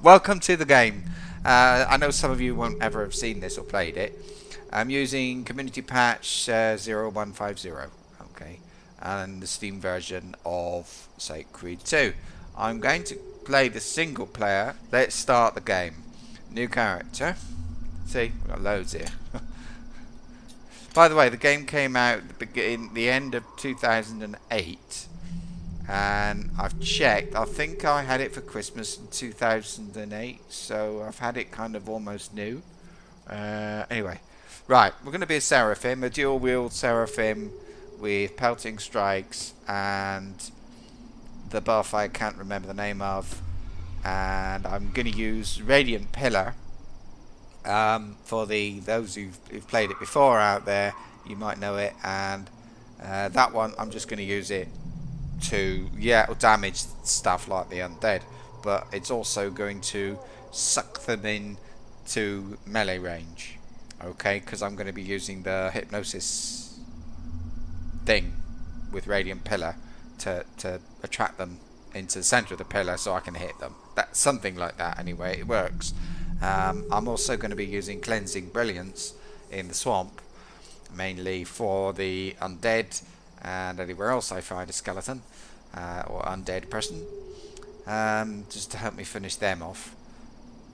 Welcome to the game. I know some of you won't ever have seen this or played it. I'm using Community Patch 0150, okay, and the Steam version of Assassin's Creed 2. I'm going to play the single player. Let's start the game. New character. See, we've got loads here. By the way, the game came out in the end of 2008. And I've checked. I think I had it for Christmas in 2008, so I've had it kind of almost new. Anyway, right, we're going to be a Seraphim, a dual-wheeled Seraphim with pelting strikes and the buff I can't remember the name of. And I'm going to use Radiant Pillar. For those who've played it before out there, you might know it. And that one, I'm just going to use it to damage stuff like the undead, but it's also going to suck them in to melee range, okay, because I'm going to be using the hypnosis thing with Radiant Pillar to attract them into the center of the pillar so I can hit them. That's something like that anyway. It works. I'm also going to be using Cleansing Brilliance in the swamp, mainly for the undead and anywhere else I find a skeleton or undead person, just to help me finish them off.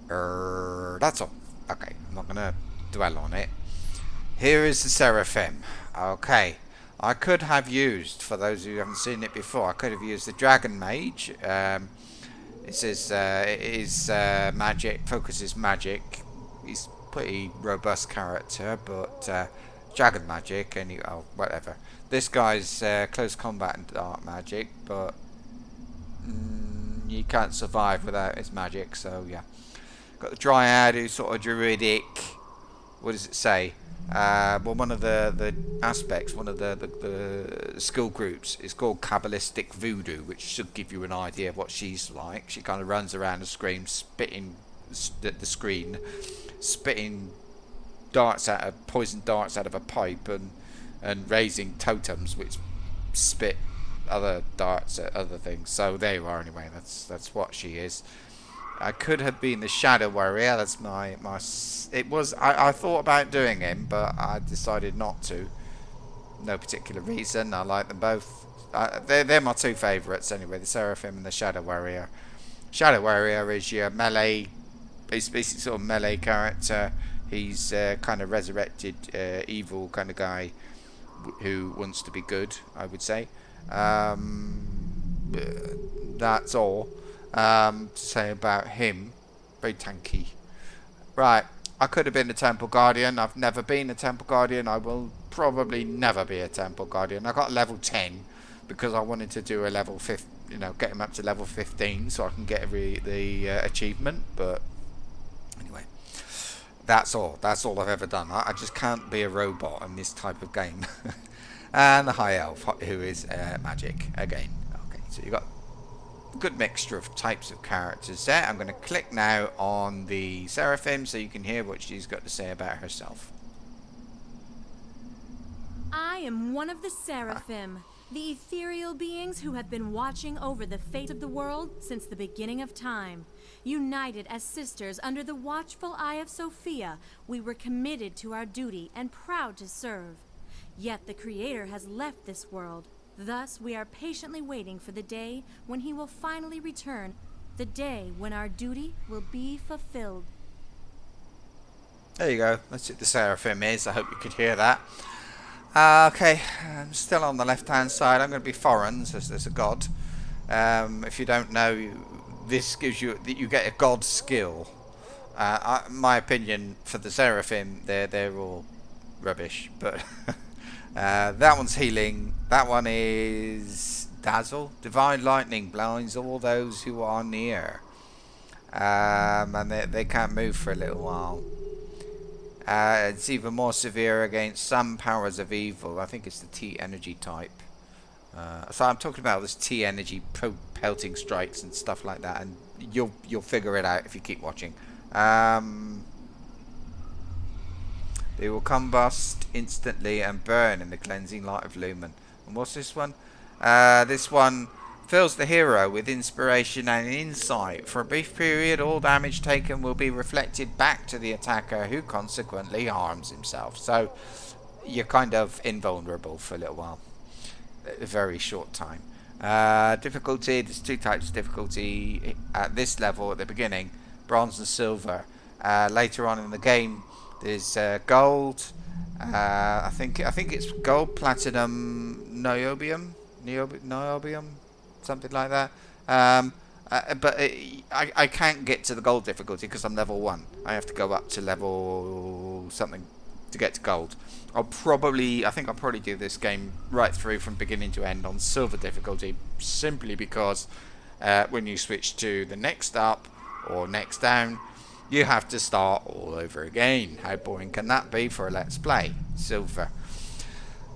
That's all. Okay, I'm not going to dwell on it. Here is the Seraphim. Okay, I could have used, for those who haven't seen it before, I could have used the Dragon Mage. It says it is magic, focuses magic. He's a pretty robust character, but dragon magic, and whatever. This guy's close combat and dark magic, but you can't survive without his magic, so yeah. Got the Dryad, who's sort of druidic. What does it say? Well, one of the aspects, one of the skill groups is called Kabbalistic Voodoo, which should give you an idea of what she's like. She kind of runs around the screen, spitting the screen, spitting poison darts out of a pipe, and raising totems which spit other darts at other things. So there you are. Anyway, that's what she is. I could have been the Shadow Warrior. That's my. It was. I thought about doing him, but I decided not to. No particular reason. I like them both. They're my two favourites anyway. The Seraphim and the Shadow Warrior. Shadow Warrior is your melee, basically sort of melee character. He's kind of resurrected evil kind of guy who wants to be good, I would say. That's all to say about him. Very tanky. Right, I could have been a Temple Guardian. I've never been a Temple Guardian. I will probably never be a Temple Guardian. I got level 10 because I wanted to do a level 5, get him up to level 15 so I can get the achievement. But anyway, that's all I've ever done. I just can't be a robot in this type of game. And the High Elf, who is magic again. Okay, so you've got a good mixture of types of characters there. I'm going to click now on the Seraphim so you can hear what she's got to say about herself. I am one of the Seraphim, the ethereal beings who have been watching over the fate of the world since the beginning of time. United as sisters under the watchful eye of Sophia, we were committed to our duty and proud to serve. Yet the Creator has left this world. Thus, we are patiently waiting for the day when he will finally return, the day when our duty will be fulfilled. There you go. That's what the Seraphim is. I hope you could hear that. Okay, I'm still on the left-hand side. I'm going to be foreign, so there's a god. If you don't know, this gives you you get a god skill. My opinion for the Seraphim, they're all rubbish, but. That one's healing. That one is Dazzle. Divine Lightning blinds all those who are near. And they can't move for a little while. It's even more severe against some powers of evil. I think it's the T-Energy type. So I'm talking about this T-Energy pelting strikes and stuff like that. And you'll figure it out if you keep watching. They will combust instantly and burn in the cleansing light of Lumen. And what's this one? This one fills the hero with inspiration and insight. For a brief period, all damage taken will be reflected back to the attacker, who consequently harms himself. So you're kind of invulnerable for a little while. A very short time. Difficulty, there's two types of difficulty at this level at the beginning, bronze and silver. Later on in the game there's gold, I think it's gold, platinum, niobium, something like that. But I can't get to the gold difficulty because I'm level 1. I have to go up to level something to get to gold. I think I'll probably do this game right through from beginning to end on silver difficulty, simply because when you switch to the next up or next down, you have to start all over again. How boring can that be for a Let's Play? Silver.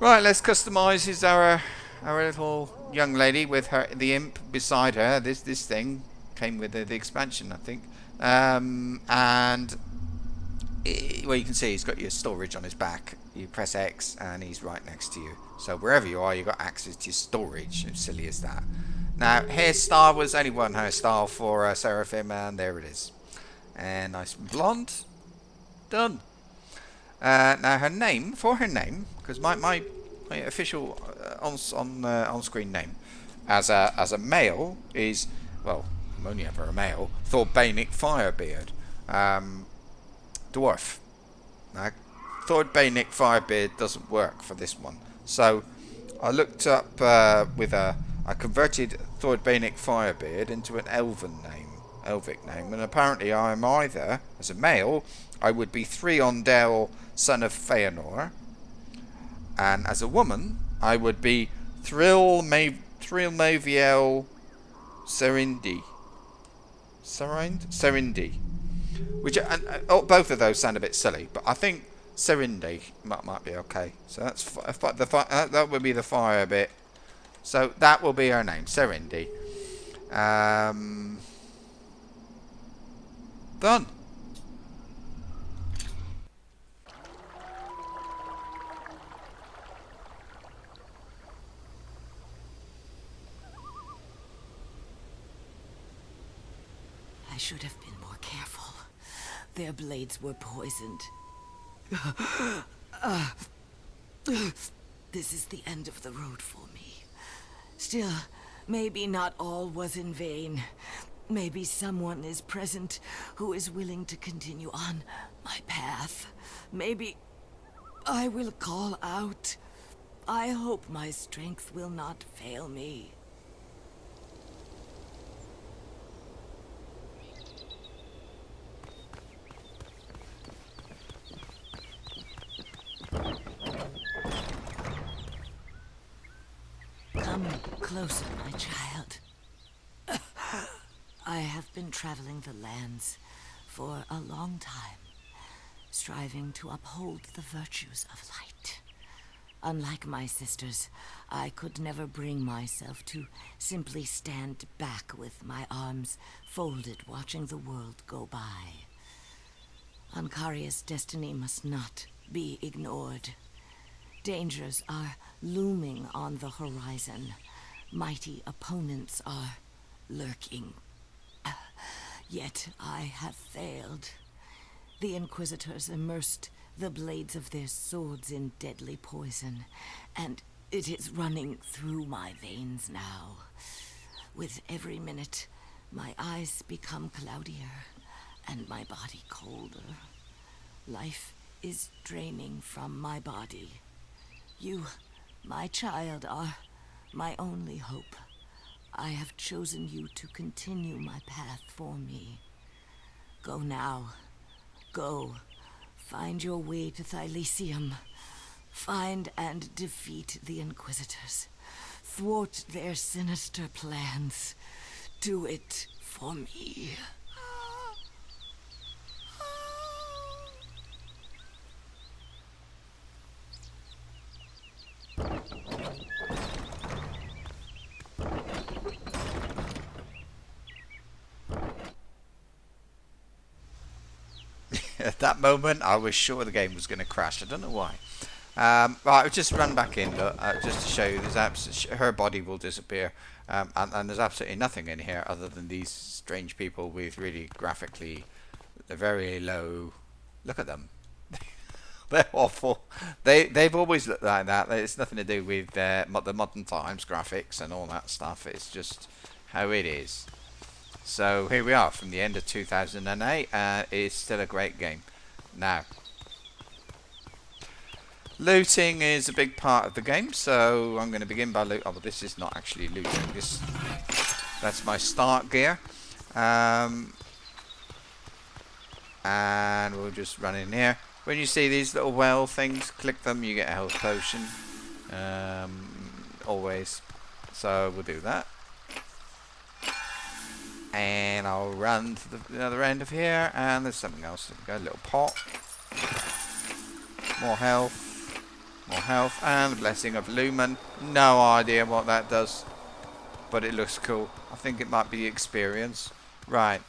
Right, let's customise our little young lady with the imp beside her. This thing came with the expansion, I think. Well, you can see he's got your storage on his back. You press X and he's right next to you. So wherever you are, you've got access to your storage. As silly as that. Now, hairstyle was only one hairstyle for Seraphim, and there it is. And nice blonde. Done. Now her name, because my official on-screen name as a male is, well, I'm only ever a male, Thorbanic Firebeard. Dwarf. Now, Thorbanic Firebeard doesn't work for this one. So I looked up I converted Thorbanic Firebeard into an Elvic name, and apparently I'm either, as a male, I would be Thriondel, son of Feanor, and as a woman, I would be Thrilmaviel Serindi. Serindi. Which both of those sound a bit silly, but I think Serindi might be okay. So that's that would be the fire bit. So that will be her name, Serindi. Done. I should have been more careful. Their blades were poisoned. This is the end of the road for me. Still, maybe not all was in vain. Maybe someone is present who is willing to continue on my path. Maybe I will call out. I hope my strength will not fail me. Come closer, my child. I have been traveling the lands for a long time, striving to uphold the virtues of light. Unlike my sisters, I could never bring myself to simply stand back with my arms folded, watching the world go by. Ankaria's destiny must not be ignored. Dangers are looming on the horizon. Mighty opponents are lurking. Yet I have failed. The Inquisitors immersed the blades of their swords in deadly poison, and it is running through my veins now. With every minute, my eyes become cloudier, and my body colder. Life is draining from my body. You, my child, are my only hope. I have chosen you to continue my path for me. Go now. Go. Find your way to Thylesium. Find and defeat the Inquisitors. Thwart their sinister plans. Do it for me. At that moment, I was sure the game was going to crash. I don't know why. Right, I'll just run back in, look, just to show you. Her body will disappear, and there's absolutely nothing in here other than these strange people with really graphically very low. Look at them. They're awful. They've always looked like that. It's nothing to do with the modern times graphics and all that stuff. It's just how it is. So here we are from the end of 2008. It's still a great game. Now, looting is a big part of the game, so I'm going to begin by loot. Oh, well, this is not actually looting. That's my start gear. And we'll just run in here. When you see these little well things, click them, you get a health potion. Always. So we'll do that. And I'll run to the other end of here, and there's something else. There we go, a little pot. More health. More health. And the Blessing of Lumen. No idea what that does, but it looks cool. I think it might be experience. Right.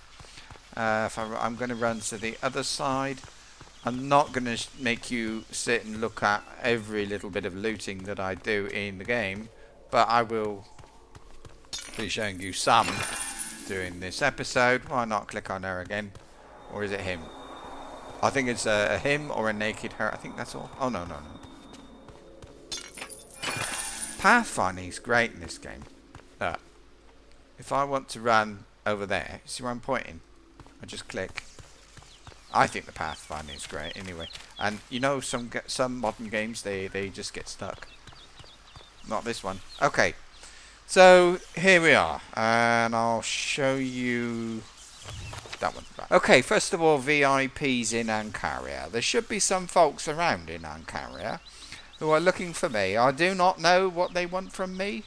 I'm going to run to the other side. I'm not going to make you sit and look at every little bit of looting that I do in the game, but I will be showing you some during this episode. Why not click on her again? Or is it him? I think it's a him or a naked her. I think that's all. Oh, no. Pathfinding is great in this game. If I want to run over there, see where I'm pointing? I just click. I think the pathfinding is great anyway. And you know, some modern games, they just get stuck. Not this one. Okay. So here we are, and I'll show you that one. Right. Okay, first of all, VIPs in Ankaria. There should be some folks around in Ankaria who are looking for me. I do not know what they want from me.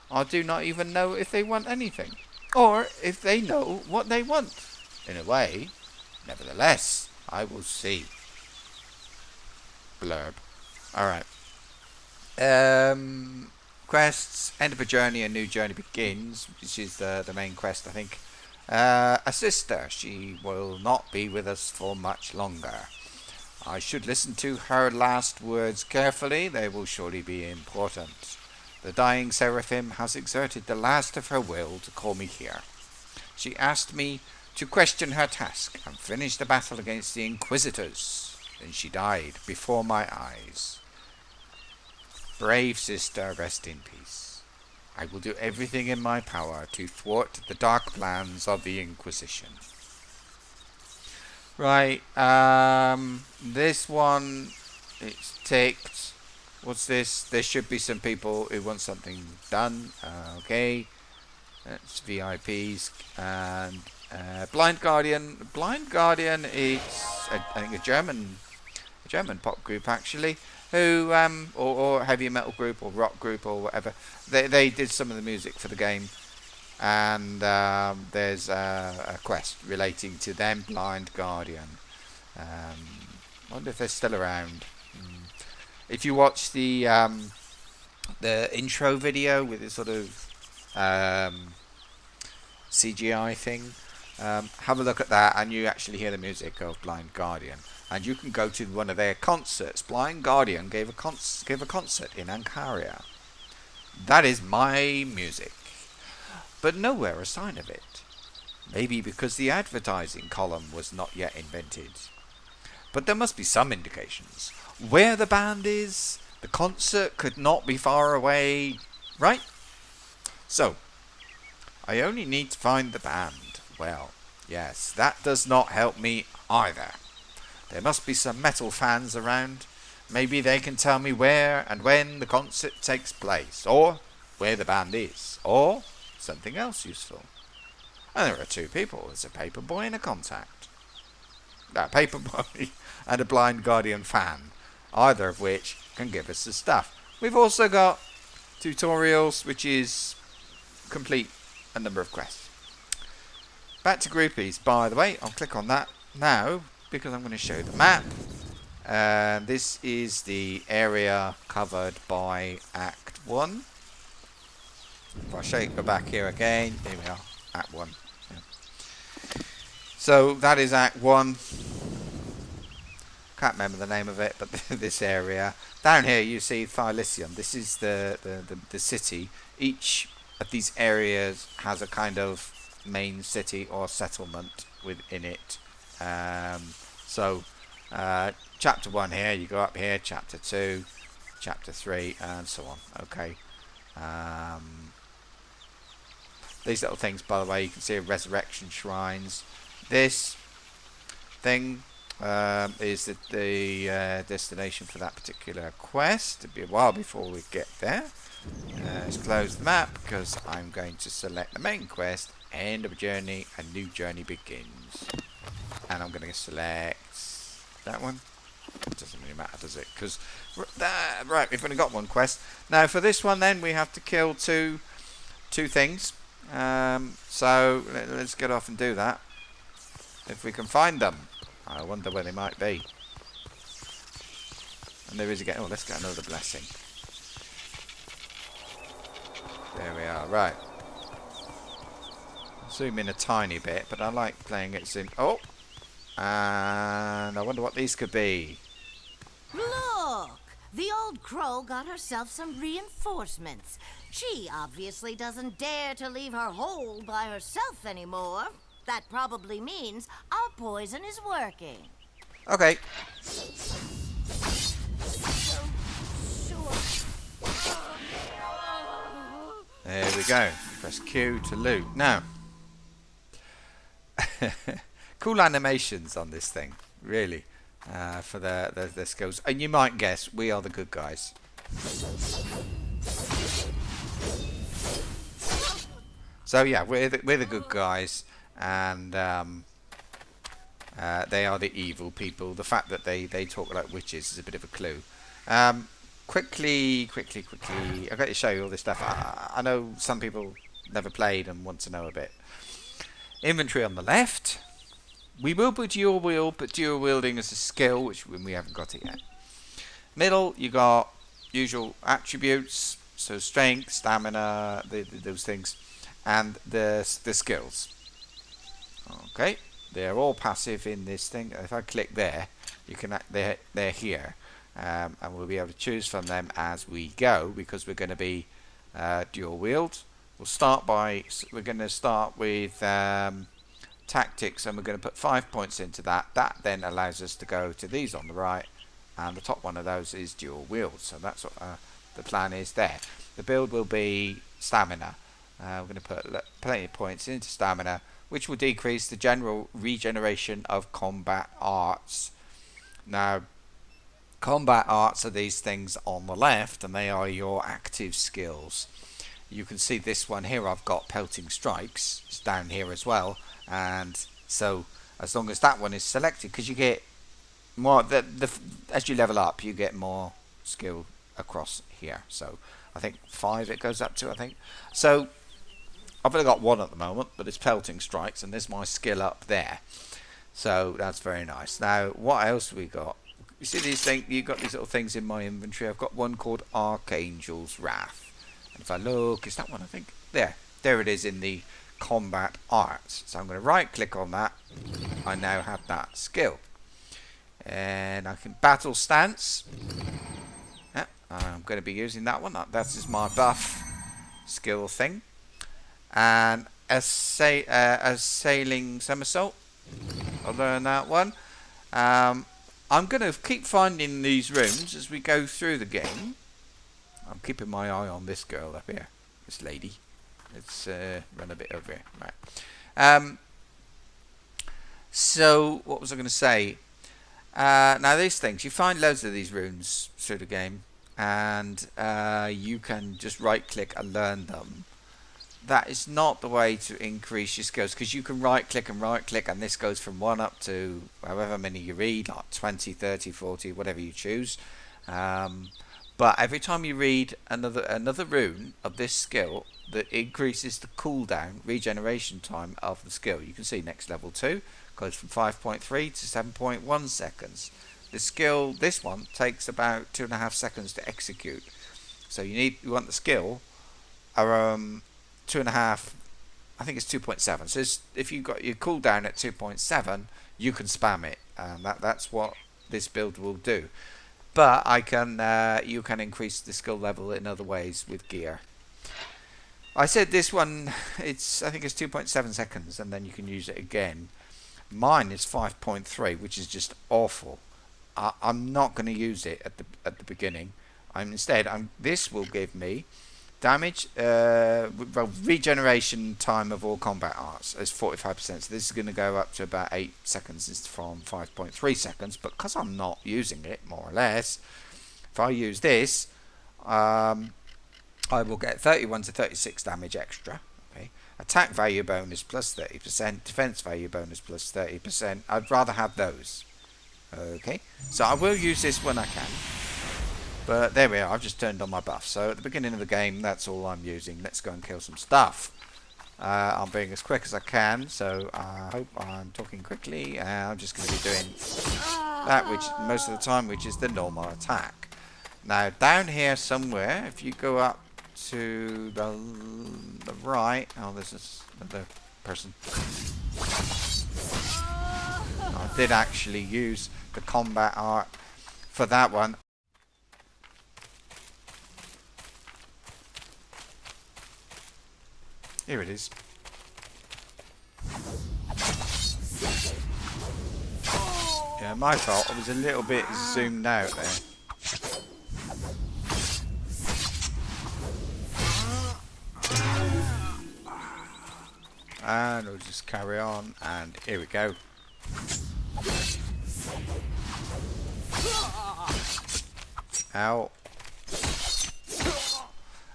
I do not even know if they want anything, or if they know what they want. In a way, nevertheless, I will see. Blurb. Alright. Quests. End of a journey, a new journey begins, which is the main quest, I think. A sister. She will not be with us for much longer. I should listen to her last words carefully. They will surely be important. The dying Seraphim has exerted the last of her will to call me here. She asked me to question her task and finish the battle against the Inquisitors. Then she died before my eyes. Brave sister, rest in peace. I will do everything in my power to thwart the dark plans of the Inquisition. Right, this one, it's ticked. What's this? There should be some people who want something done. Okay, that's VIPs. And Blind Guardian. Blind Guardian is, I think, a German pop group actually, who or heavy metal group or rock group or whatever. They did some of the music for the game, and there's a quest relating to them. Blind Guardian. I wonder if they're still around. If you watch the intro video with this sort of CGI thing. Have a look at that, and you actually hear the music of Blind Guardian, and you can go to one of their concerts. Blind Guardian gave a concert in Ankaria. That is my music, but nowhere a sign of it. Maybe because the advertising column was not yet invented. But there must be some indications. Where the band is, the concert could not be far away, right? So, I only need to find the band. Well, yes, that does not help me either. There must be some metal fans around. Maybe they can tell me where and when the concert takes place, or where the band is, or something else useful. And there are two people. There's a paperboy and a contact. That paperboy and a Blind Guardian fan, either of which can give us the stuff. We've also got tutorials, which is complete a number of quests. Back to groupies, by the way. I'll click on that now because I'm going to show the map. This is the area covered by Act 1. If I show you, go back here again, here we are, Act 1. Yeah. So that is Act 1. Can't remember the name of it, but this area down here you see Thylysium. This is the city. Each of these areas has a kind of main city or settlement within it. Chapter 1 here, you go up here, chapter 2, chapter 3, and so on. Okay. These little things, by the way, you can see resurrection shrines. This thing is the destination for that particular quest. It'll be a while before we get there. Let's close the map because I'm going to select the main quest. End of a journey, a new journey begins. And I'm going to select that one. It doesn't really matter, does it? Because right, we've only got one quest. Now for this one, then we have to kill two things. So let's get off and do that. If we can find them. I wonder where they might be. And there is again. Oh, let's get another blessing. There we are. Right. Zoom in a tiny bit, but I like playing it zoom. Oh! And I wonder what these could be. Look! The old crow got herself some reinforcements. She obviously doesn't dare to leave her hole by herself anymore. That probably means our poison is working. Okay. There we go. Press Q to loot. Now, cool animations on this thing, really, for the skills. And you might guess, we are the good guys. So yeah, we're the good guys, and they are the evil people. The fact that they talk like witches is a bit of a clue. Quickly, I've got to show you all this stuff. I know some people never played and want to know a bit. Inventory on the left. We will put dual wield, but dual wielding is a skill, which we haven't got it yet. Middle, you got usual attributes, so strength, stamina, those things, and the skills. Okay, they're all passive in this thing. If I click there, you can they're here. And we'll be able to choose from them as we go, because we're going to be dual wield. We're going to start with tactics, and we're going to put 5 points into that. That then allows us to go to these on the right, and the top one of those is dual wield. So that's what the plan is there. The build will be stamina. We're going to put plenty of points into stamina, which will decrease the general regeneration of combat arts. Now, combat arts are these things on the left, and they are your active skills. You can see this one here, I've got pelting strikes. It's down here as well, and so as long as that one is selected, because you get more as you level up, you get more skill across here. So I think 5 it goes up to, I think. So I've only got 1 at the moment, but it's pelting strikes, and there's my skill up there. So that's very nice. Now, what else have we got? You see these things? You've got these little things in my inventory. I've got one called Archangel's Wrath. And if I look, is that one? I think there it is in the combat arts. So I'm going to right click on that. I now have that skill, and I can battle stance. Yeah, I'm going to be using that one. That is my buff skill thing. And a sailing somersault. I'll learn that one. I'm going to keep finding these rooms as we go through the game. I'm keeping my eye on this girl up here, this lady. Let's run a bit over here. Right. So, what was I going to say? Now, these things, you find loads of these runes through the game, and you can just right-click and learn them. That is not the way to increase your skills, because you can right-click, and this goes from 1 up to however many you read, like 20, 30, 40, whatever you choose. But every time you read another rune of this skill, that increases the cooldown, regeneration time of the skill. You can see next level 2 goes from 5.3 to 7.1 seconds. The skill, this one, takes about 2.5 seconds to execute. So you want the skill 2.5, I think it's 2.7. So if you've got your cooldown at 2.7, you can spam it. That's what this build will do. But I can, you can increase the skill level in other ways with gear. I said this one, I think it's 2.7 seconds, and then you can use it again. Mine is 5.3, which is just awful. I'm not going to use it at the beginning. This will give me damage, regeneration time of all combat arts as 45%. So this is going to go up to about 8 seconds. It's from 5.3 seconds. But because I'm not using it, more or less, if I use this, I will get 31 to 36 damage extra. Okay. Attack value bonus plus 30%. Defense value bonus plus 30%. I'd rather have those. Okay. So I will use this when I can. But there we are, I've just turned on my buff. So at the beginning of the game, that's all I'm using. Let's go and kill some stuff. I'm being as quick as I can, so I hope I'm talking quickly. I'm just going to be doing that, which most of the time, which is the normal attack. Now, down here somewhere, if you go up to the right... Oh, this is another person. I did actually use the combat art for that one. Here it is. Yeah, my fault. I was a little bit zoomed out there. And we'll just carry on. And here we go. Ow.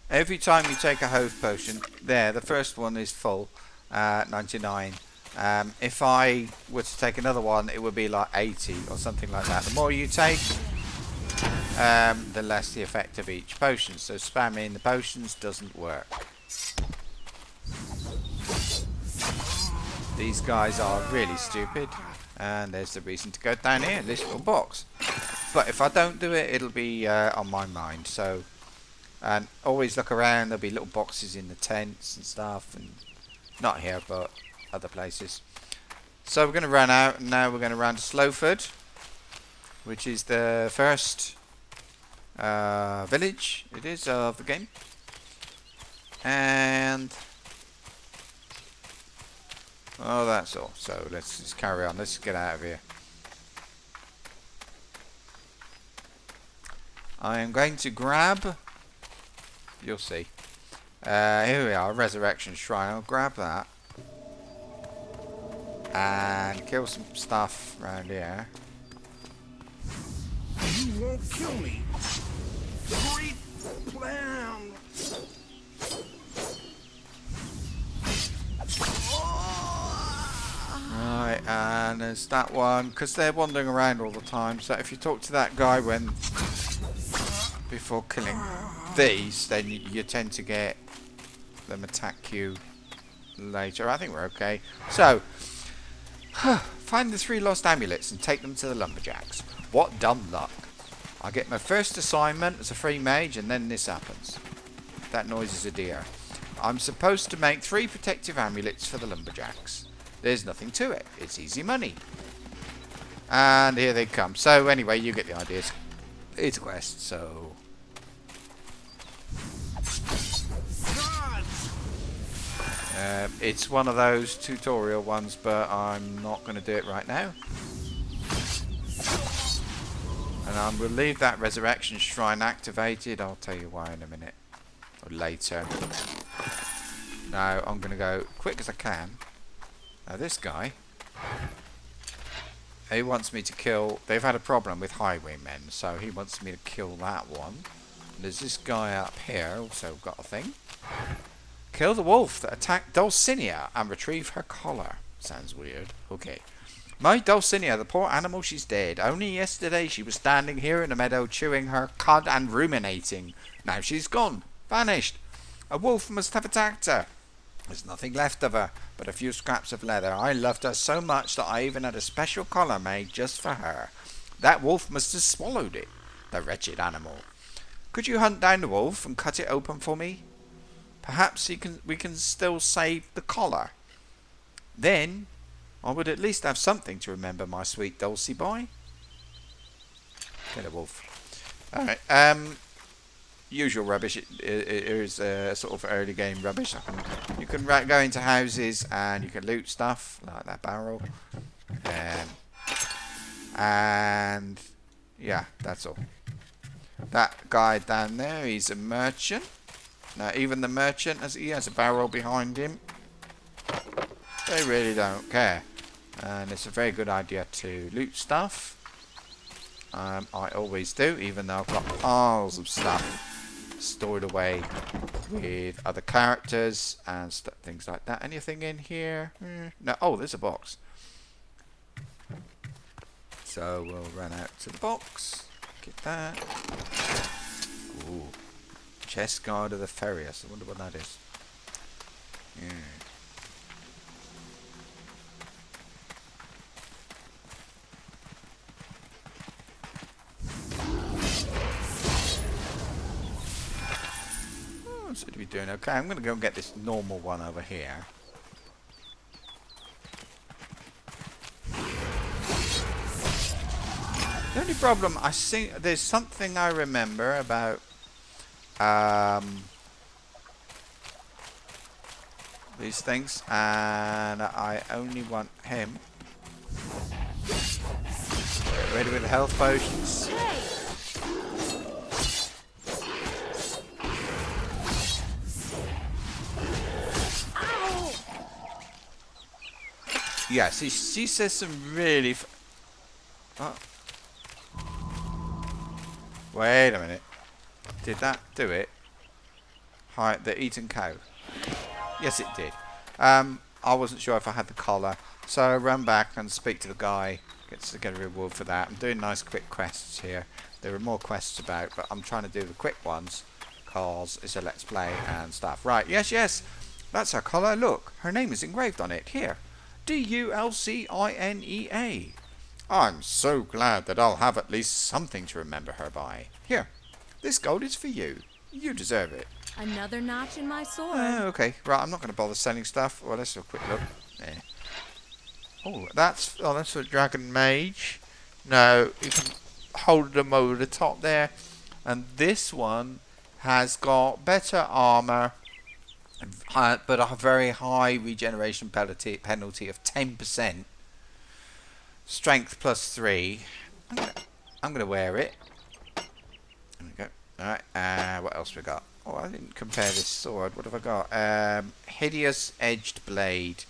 Every time you take a Hove Potion, there, the first one is full, 99. If I were to take another one, it would be like 80 or something like that. The more you take, the less the effect of each potion. So spamming the potions doesn't work. These guys are really stupid. And there's the reason to go down here, this little box. But if I don't do it, it'll be on my mind. So... And always look around, there'll be little boxes in the tents and stuff, and not here but other places. So we're going to run out, and now we're going to run to Slowford, which is the first village it is of the game. And oh, that's all. So let's just carry on. Let's get out of here. I am going to grab... You'll see. Here we are, Resurrection Shrine. I'll grab that. And kill some stuff around here. You won't kill me. Great plan. Right, and there's that one. Because they're wandering around all the time. So if you talk to that guy before killing these, then you tend to get them attack you later. I think we're okay. So, find the 3 lost amulets and take them to the lumberjacks. What dumb luck. I get my first assignment as a free mage and then this happens. That noise is a deer. I'm supposed to make 3 protective amulets for the lumberjacks. There's nothing to it. It's easy money. And here they come. So anyway, you get the ideas. It's a quest, so... it's one of those tutorial ones, but I'm not going to do it right now. And I will leave that Resurrection Shrine activated. I'll tell you why in a minute. Or later. Now, I'm going to go quick as I can. Now, this guy... He wants me to kill... They've had a problem with highwaymen, so he wants me to kill that one. And there's this guy up here, also got a thing. Kill the wolf that attacked Dulcinea and retrieve her collar. Sounds weird. Okay. My Dulcinea, the poor animal, she's dead. Only yesterday she was standing here in the meadow chewing her cud and ruminating. Now she's gone. Vanished. A wolf must have attacked her. There's nothing left of her but a few scraps of leather. I loved her so much that I even had a special collar made just for her. That wolf must have swallowed it. The wretched animal. Could you hunt down the wolf and cut it open for me? Perhaps we can still save the collar. Then I would at least have something to remember my sweet Dulcie by. Get a wolf. Alright, usual rubbish. It is sort of early game rubbish. You can go into houses and you can loot stuff, like that barrel. And yeah, that's all. That guy down there, he's a merchant. Now, even the merchant, he has a barrel behind him. They really don't care. And it's a very good idea to loot stuff. I always do, even though I've got piles of stuff stored away with other characters and things like that. Anything in here? No. Oh, there's a box. So we'll run out to the box. Get that. Ooh. Chest guard of the Ferius. I wonder what that is. Yeah. Seem to be doing okay. I'm going to go and get this normal one over here. The only problem, I think there's something I remember about these things, and I only want him. Get ready with the health potions. Yeah, she says some really. Oh. Wait a minute. Did that do it? Hi, the eaten cow. Yes, it did. I wasn't sure if I had the collar, so I run back and speak to the guy. Gets to get a reward for that. I'm doing nice quick quests here. There are more quests about, but I'm trying to do the quick ones because it's a let's play and stuff. Right? Yes. That's her collar. Look, her name is engraved on it. Here, Dulcinea. I'm so glad that I'll have at least something to remember her by. Here, this gold is for you. You deserve it. Another notch in my sword. Okay, right, I'm not going to bother selling stuff. Well, let's have a quick look. There. Oh, that's a dragon mage. No, you can hold them over the top there. And this one has got better armor, but a very high regeneration penalty of 10%. Strength +3. I'm gonna wear it. There we go. Alright, what else we got? Oh, I didn't compare this sword. What have I got? Hideous Edged Blade.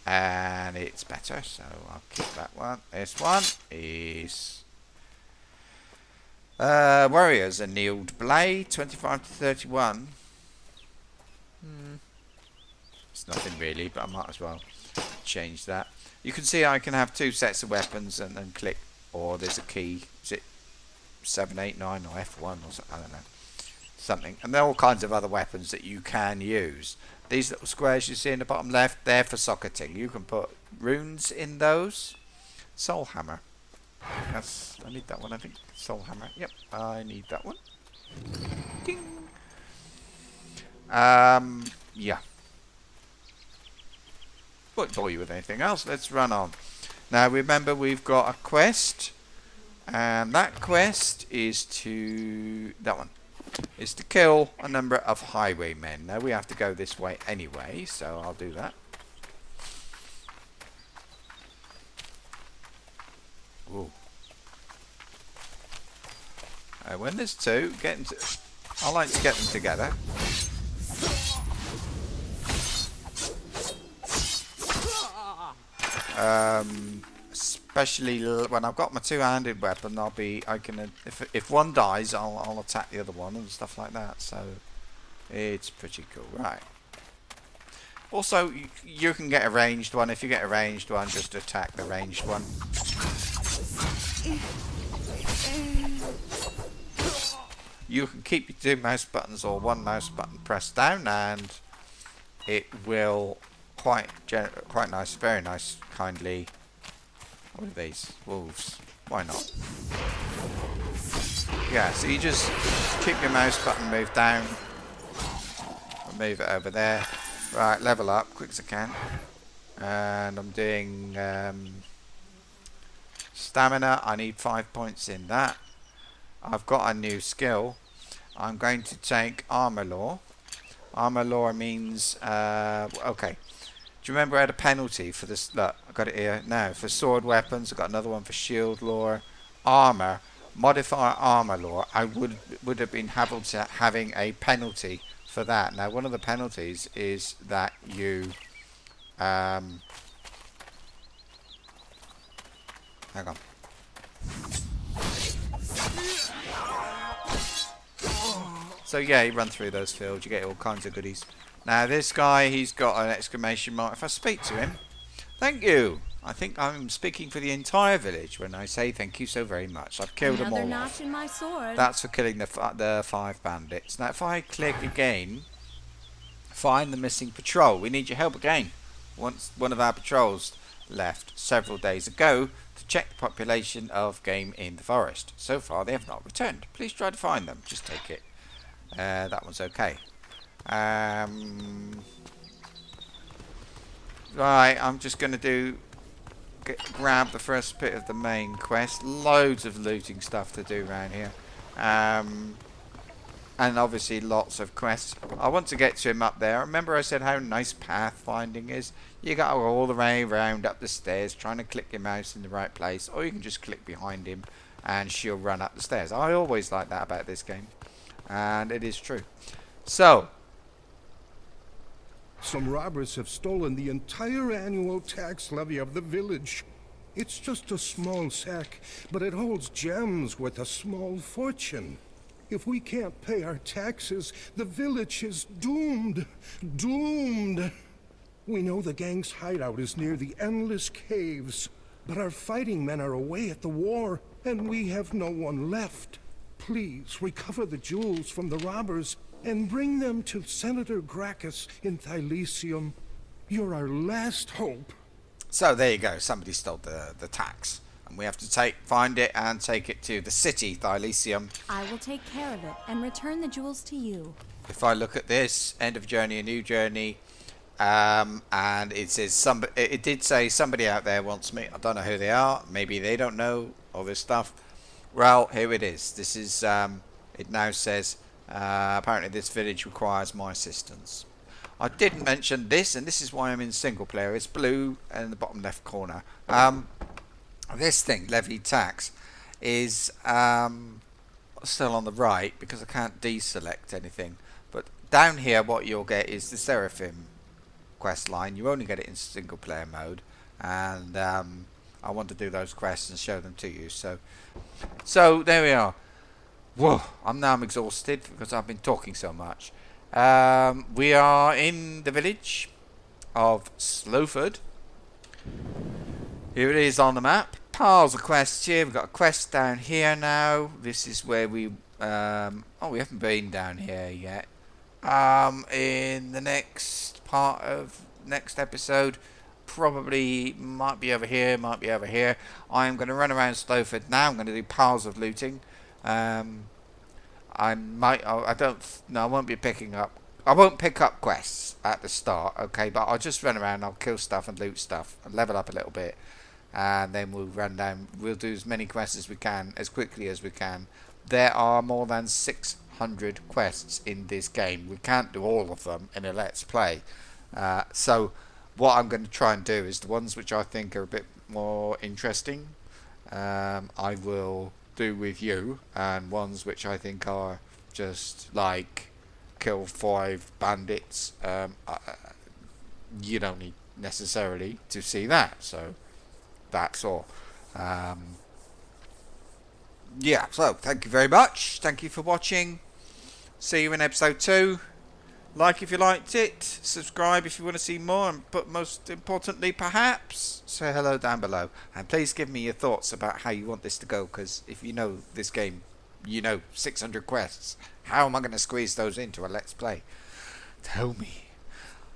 And it's better, so I'll keep that one. This one is Warriors Annealed Blade, 25 to 31. It's nothing really, but I might as well change that. You can see I can have two sets of weapons and then click, or there's a key. Is it 7, 8, 9 or F1 or something? I don't know. Something. And there are all kinds of other weapons that you can use. These little squares you see in the bottom left, they're for socketing. You can put runes in those. Soul Hammer. I need that one, I think. Soul Hammer. Yep, I need that one. Ding. Yeah. Won't bore you with anything else. Let's run on. Now remember, we've got a quest, and that quest is to kill a number of highwaymen. Now we have to go this way anyway, so I'll do that. Ooh. When there's two, I like to get them together. Especially when I've got my two-handed weapon, if one dies, I'll attack the other one and stuff like that. So it's pretty cool, right? Also, you can get a ranged one. If you get a ranged one, just attack the ranged one. You can keep your two mouse buttons or one mouse button pressed down, and it will quite nice, very nice, kindly. What are these? Wolves. Why not? Yeah, so you just keep your mouse button moved down. I'll move it over there. Right, level up, quick as I can. And I'm doing stamina. I need 5 points in that. I've got a new skill. I'm going to take Armor Lore. Armor Lore means, okay. Do you remember I had a penalty for this? Look, I've got it here now. For sword weapons, I've got another one for shield lore. Armor, modifier armor lore. I would have been having a penalty for that. Now, one of the penalties is that you, hang on. So yeah, you run through those fields, you get all kinds of goodies. Now this guy, he's got an exclamation mark. If I speak to him, thank you. I think I'm speaking for the entire village when I say thank you so very much. I've killed them Another all notch off. in my sword. That's for killing the 5 bandits. Now if I click again, find the missing patrol. We need your help again. Once one of our patrols left several days ago to check the population of game in the forest. So far they have not returned. Please try to find them. Just take it. That one's okay. Right, I'm just going to grab the first bit of the main quest. Loads of looting stuff to do around here. And obviously lots of quests. I want to get to him up there. Remember I said how nice pathfinding is? You got to go all the way around up the stairs trying to click your mouse in the right place. Or you can just click behind him and she'll run up the stairs. I always like that about this game. And it is true. So, Some robbers have stolen the entire annual tax levy of the village. It's just a small sack, but it holds gems worth a small fortune. If we can't pay our taxes, the village is doomed. Doomed! We know the gang's hideout is near the Endless Caves, but our fighting men are away at the war, and we have no one left. Please recover the jewels from the robbers and bring them to Senator Gracchus in Thylesium. You're our last hope. so there you go. Somebody stole the tax. And we have to find it and take it to the city, Thylesium. I will take care of it and return the jewels to you. If I look at this, end of journey, a new journey, and it says it did say somebody out there wants me. I don't know who they are. Maybe they don't know all this stuff. Well, here it is. This is, it now says, apparently this village requires my assistance. I didn't mention this, and this is why I'm in single player. It's blue in the bottom left corner. This thing, levy tax, is still on the right because I can't deselect anything. But down here, what you'll get is the Seraphim quest line. You only get it in single player mode, and I want to do those quests and show them to you. So there we are. Whoa! I'm exhausted because I've been talking so much. We are in the village of Slowford. Here it is on the map. Piles of quests here. We've got a quest down here now. This is where we we haven't been down here yet. In the next part of next episode, probably might be over here, might be over here. I'm going to run around Slowford now. I'm going to do piles of looting. I won't be picking up. I won't pick up quests at the start, okay? But I'll just run around. I'll kill stuff and loot stuff and level up a little bit, and then we'll run down. We'll do as many quests as we can, as quickly as we can. There are more than 600 quests in this game. We can't do all of them in a Let's Play. So what I'm going to try and do is the ones which I think are a bit more interesting, I will do with you, and ones which I think are just like kill 5 bandits, you don't need necessarily to see that, so that's all. Yeah, so thank you very much. Thank you for watching. See you in episode 2. Like if you liked it, subscribe if you want to see more, but most importantly, perhaps say hello down below. And please give me your thoughts about how you want this to go, because if you know this game, you know 600 quests. How am I going to squeeze those into a Let's Play? Tell me.